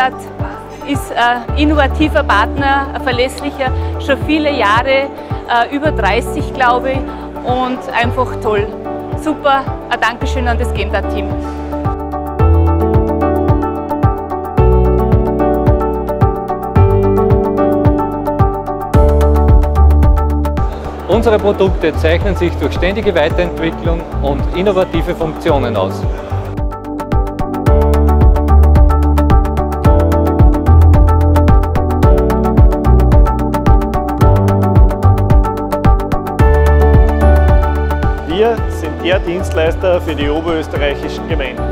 GENDAT ist ein innovativer Partner, ein verlässlicher, schon viele Jahre, über 30 glaube ich, und einfach toll. Super, ein Dankeschön an das GENDAT-Team. Unsere Produkte zeichnen sich durch ständige Weiterentwicklung und innovative Funktionen aus. Wir sind der Dienstleister für die oberösterreichischen Gemeinden.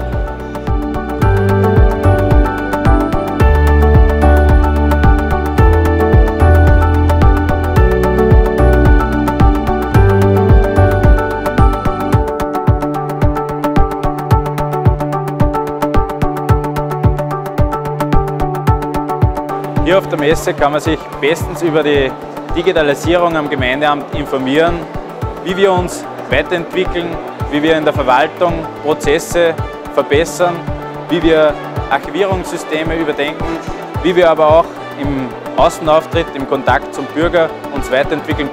Hier auf der Messe kann man sich bestens über die Digitalisierung am Gemeindeamt informieren, wie wir uns weiterentwickeln, wie wir in der Verwaltung Prozesse verbessern, wie wir Archivierungssysteme überdenken, wie wir aber auch im Außenauftritt, im Kontakt zum Bürger uns weiterentwickeln.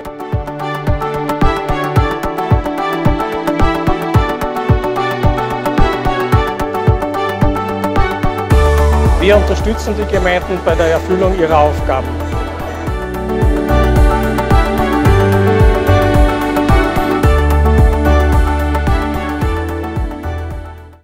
Wir unterstützen die Gemeinden bei der Erfüllung ihrer Aufgaben.